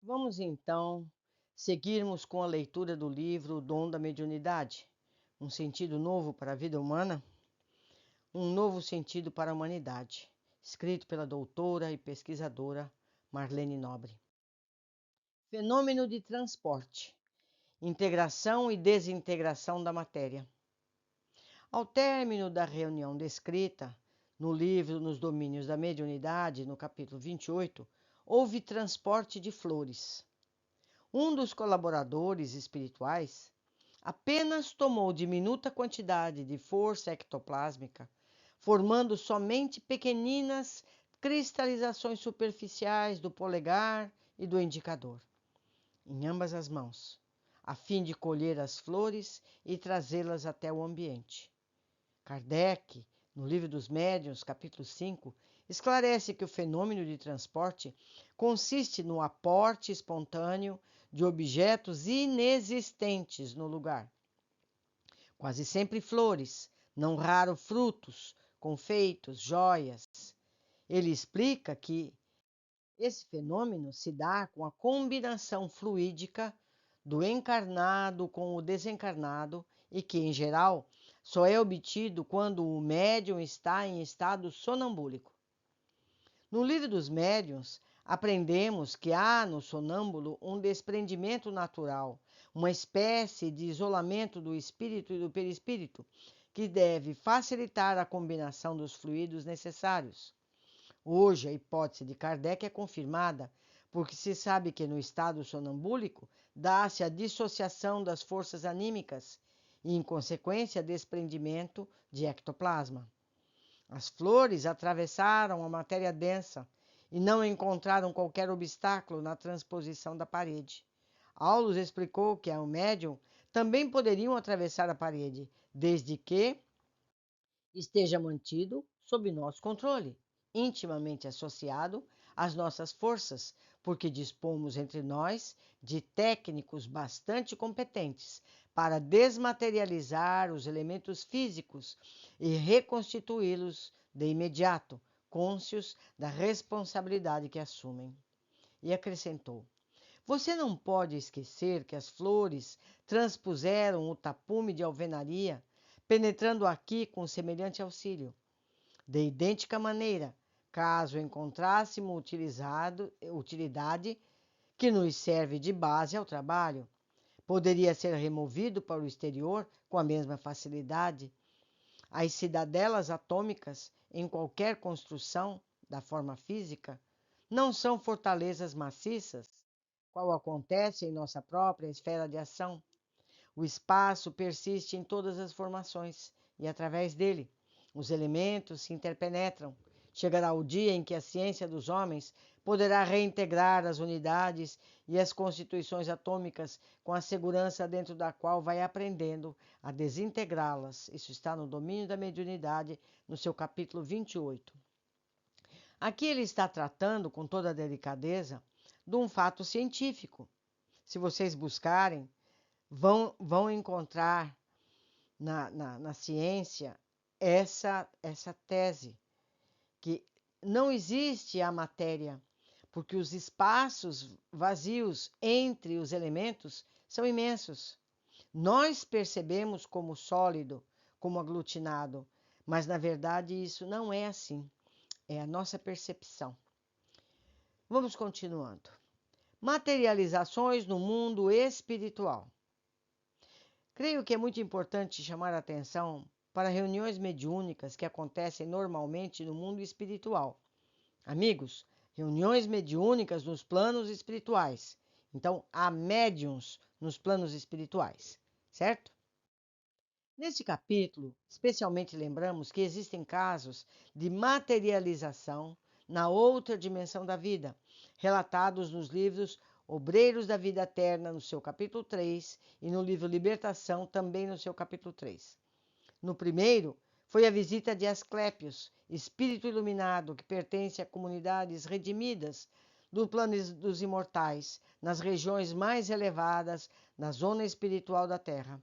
Vamos então seguirmos com a leitura do livro O Dom da Mediunidade, um sentido novo para a vida humana, um novo sentido para a humanidade, escrito pela doutora e pesquisadora Marlene Nobre. Fenômeno de transporte, integração e desintegração da matéria. Ao término da reunião descrita no livro Nos Domínios da Mediunidade, no capítulo 28, houve transporte de flores. Um dos colaboradores espirituais apenas tomou diminuta quantidade de força ectoplásmica, formando somente pequeninas cristalizações superficiais do polegar e do indicador, em ambas as mãos, a fim de colher as flores e trazê-las até o ambiente. Kardec, no Livro dos Médiuns, capítulo 5, esclarece que o fenômeno de transporte consiste no aporte espontâneo de objetos inexistentes no lugar. Quase sempre flores, não raro frutos, confeitos, joias. Ele explica que esse fenômeno se dá com a combinação fluídica do encarnado com o desencarnado e que, em geral, só é obtido quando o médium está em estado sonambúlico. No Livro dos Médiuns, aprendemos que há no sonâmbulo um desprendimento natural, uma espécie de isolamento do espírito e do perispírito, que deve facilitar a combinação dos fluidos necessários. Hoje, a hipótese de Kardec é confirmada, porque se sabe que no estado sonambúlico dá-se a dissociação das forças anímicas e, em consequência, desprendimento de ectoplasma. As flores atravessaram a matéria densa e não encontraram qualquer obstáculo na transposição da parede. Aulus explicou que ao médium também poderiam atravessar a parede, desde que esteja mantido sob nosso controle, intimamente associado às nossas forças, porque dispomos entre nós de técnicos bastante competentes para desmaterializar os elementos físicos e reconstituí-los de imediato, cônscios da responsabilidade que assumem. E acrescentou: você não pode esquecer que as flores transpuseram o tapume de alvenaria, penetrando aqui com semelhante auxílio. De idêntica maneira, caso encontrássemos utilidade que nos serve de base ao trabalho, poderia ser removido para o exterior com a mesma facilidade. As cidadelas atômicas, em qualquer construção da forma física, não são fortalezas maciças, qual acontece em nossa própria esfera de ação. O espaço persiste em todas as formações e, através dele, os elementos se interpenetram. Chegará o dia em que a ciência dos homens poderá reintegrar as unidades e as constituições atômicas com a segurança dentro da qual vai aprendendo a desintegrá-las. Isso está no Domínio da Mediunidade, no seu capítulo 28. Aqui ele está tratando, com toda a delicadeza, de um fato científico. Se vocês buscarem, vão encontrar na ciência essa tese, que não existe a matéria, porque os espaços vazios entre os elementos são imensos. Nós percebemos como sólido, como aglutinado, mas na verdade isso não é assim. É a nossa percepção. Vamos continuando. Materializações no mundo espiritual. Creio que é muito importante chamar a atenção para reuniões mediúnicas que acontecem normalmente no mundo espiritual. Amigos, reuniões mediúnicas nos planos espirituais. Então, há médiuns nos planos espirituais, certo? Neste capítulo, especialmente lembramos que existem casos de materialização na outra dimensão da vida, relatados nos livros Obreiros da Vida Eterna, no seu capítulo 3, e no livro Libertação, também no seu capítulo 3. No primeiro, foi a visita de Asclépios, espírito iluminado que pertence a comunidades redimidas do plano dos imortais, nas regiões mais elevadas, na zona espiritual da Terra.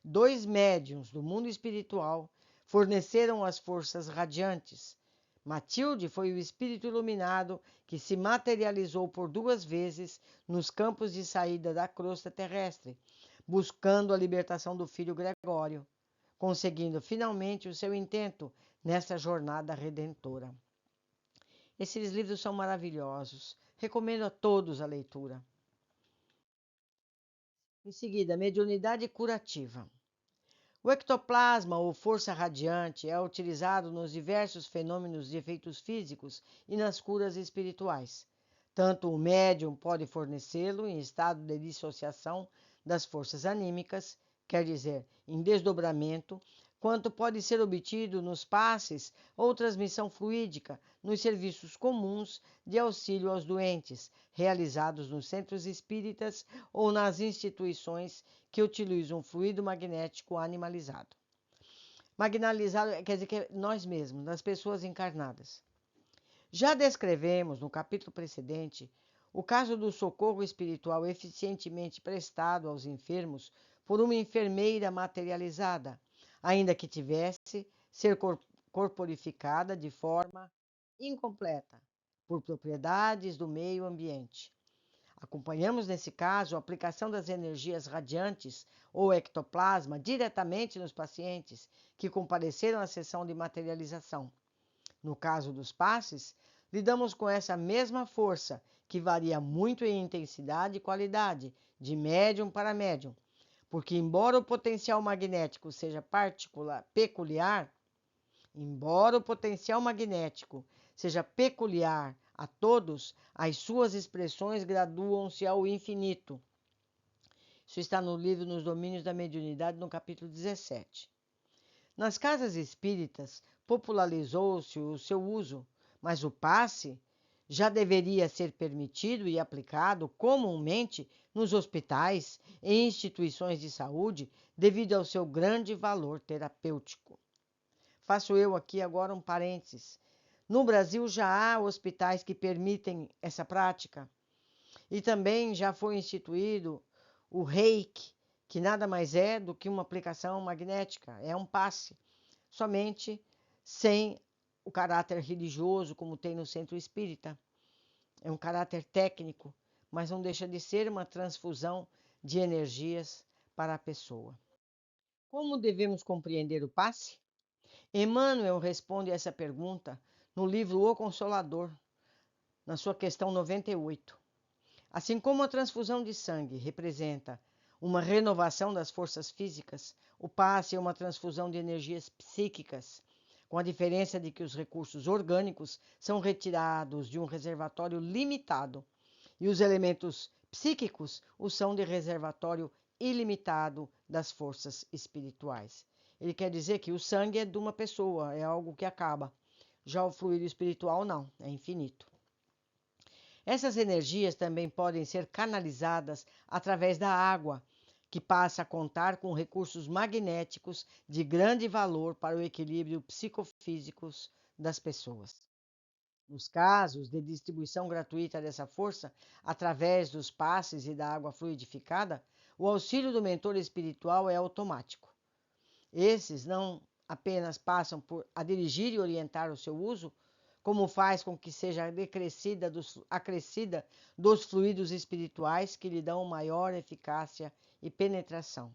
2 médiuns do mundo espiritual forneceram as forças radiantes Matilde foi o espírito iluminado que se materializou por 2 vezes nos campos de saída da crosta terrestre, buscando a libertação do filho Gregório, conseguindo finalmente o seu intento nessa jornada redentora. Esses livros são maravilhosos. Recomendo a todos a leitura. Em seguida, mediunidade curativa. O ectoplasma ou força radiante é utilizado nos diversos fenômenos de efeitos físicos e nas curas espirituais. Tanto o médium pode fornecê-lo em estado de dissociação das forças anímicas, quer dizer, em desdobramento, quanto pode ser obtido nos passes ou transmissão fluídica, nos serviços comuns de auxílio aos doentes, realizados nos centros espíritas ou nas instituições que utilizam fluido magnético animalizado. Magnalizado quer dizer que é nós mesmos, das pessoas encarnadas. Já descrevemos no capítulo precedente o caso do socorro espiritual eficientemente prestado aos enfermos por uma enfermeira materializada, ainda que tivesse ser corporificada de forma incompleta por propriedades do meio ambiente. Acompanhamos, nesse caso, a aplicação das energias radiantes ou ectoplasma diretamente nos pacientes que compareceram à sessão de materialização. No caso dos passes, lidamos com essa mesma força, que varia muito em intensidade e qualidade, de médium para médium, porque embora o potencial magnético seja peculiar a todos, as suas expressões graduam-se ao infinito. Isso está no livro Nos Domínios da Mediunidade, no capítulo 17. Nas casas espíritas, popularizou-se o seu uso, mas o passe já deveria ser permitido e aplicado comumente nos hospitais e instituições de saúde devido ao seu grande valor terapêutico. Faço eu aqui agora um parênteses. No Brasil já há hospitais que permitem essa prática e também já foi instituído o reiki, que nada mais é do que uma aplicação magnética, é um passe, somente sem o caráter religioso como tem no centro espírita. É um caráter técnico, mas não deixa de ser uma transfusão de energias para a pessoa. Como devemos compreender o passe? Emmanuel responde essa pergunta no livro O Consolador, na sua questão 98. Assim como a transfusão de sangue representa uma renovação das forças físicas, o passe é uma transfusão de energias psíquicas, com a diferença de que os recursos orgânicos são retirados de um reservatório limitado e os elementos psíquicos o são de reservatório ilimitado das forças espirituais. Ele quer dizer que o sangue é de uma pessoa, é algo que acaba. Já o fluido espiritual não, é infinito. Essas energias também podem ser canalizadas através da água, que passa a contar com recursos magnéticos de grande valor para o equilíbrio psicofísico das pessoas. Nos casos de distribuição gratuita dessa força, através dos passes e da água fluidificada, o auxílio do mentor espiritual é automático. Esses não apenas passam a dirigir e orientar o seu uso, como faz com que seja acrescida dos fluidos espirituais que lhe dão maior eficácia e penetração.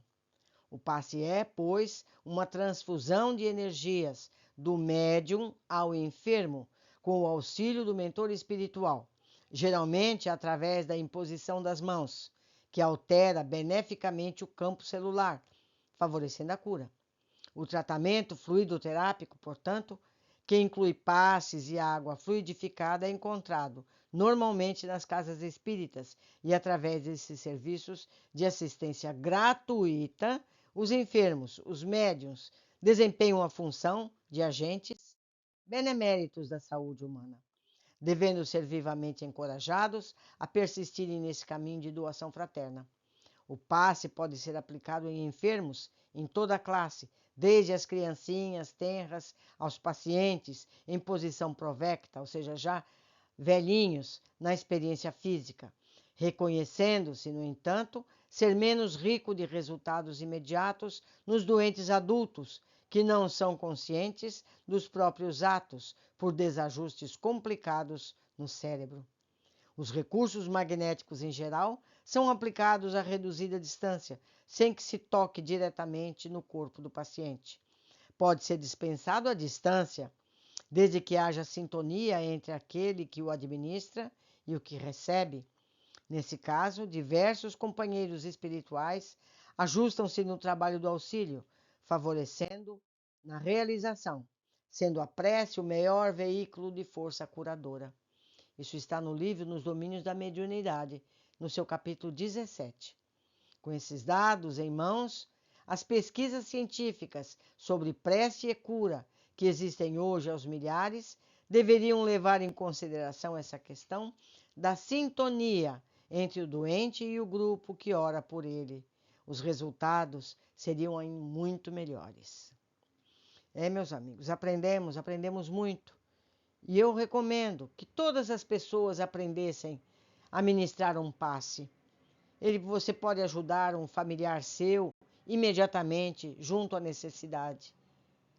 O passe é, pois, uma transfusão de energias do médium ao enfermo, com o auxílio do mentor espiritual, geralmente através da imposição das mãos, que altera beneficamente o campo celular, favorecendo a cura. O tratamento fluidoterápico, portanto, que inclui passes e água fluidificada, é encontrado normalmente nas casas espíritas e através desses serviços de assistência gratuita, os enfermos, os médiuns, desempenham a função de agentes beneméritos da saúde humana, devendo ser vivamente encorajados a persistirem nesse caminho de doação fraterna. O passe pode ser aplicado em enfermos em toda a classe, desde as criancinhas tenras aos pacientes em posição provecta, ou seja, já velhinhos na experiência física, reconhecendo-se, no entanto, ser menos rico de resultados imediatos nos doentes adultos, que não são conscientes dos próprios atos por desajustes complicados no cérebro. Os recursos magnéticos em geral são aplicados a reduzida distância, sem que se toque diretamente no corpo do paciente. Pode ser dispensado à distância, desde que haja sintonia entre aquele que o administra e o que recebe. Nesse caso, diversos companheiros espirituais ajustam-se no trabalho do auxílio, favorecendo na realização, sendo a prece o maior veículo de força curadora. Isso está no livro Nos Domínios da Mediunidade, no seu capítulo 17. Com esses dados em mãos, as pesquisas científicas sobre prece e cura que existem hoje aos milhares deveriam levar em consideração essa questão da sintonia entre o doente e o grupo que ora por ele. Os resultados seriam muito melhores. Meus amigos, aprendemos muito. E eu recomendo que todas as pessoas aprendessem a ministrar um passe. Você pode ajudar um familiar seu imediatamente junto à necessidade.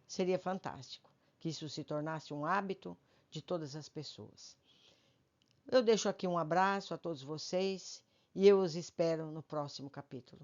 Seria fantástico que isso se tornasse um hábito de todas as pessoas. Eu deixo aqui um abraço a todos vocês e eu os espero no próximo capítulo.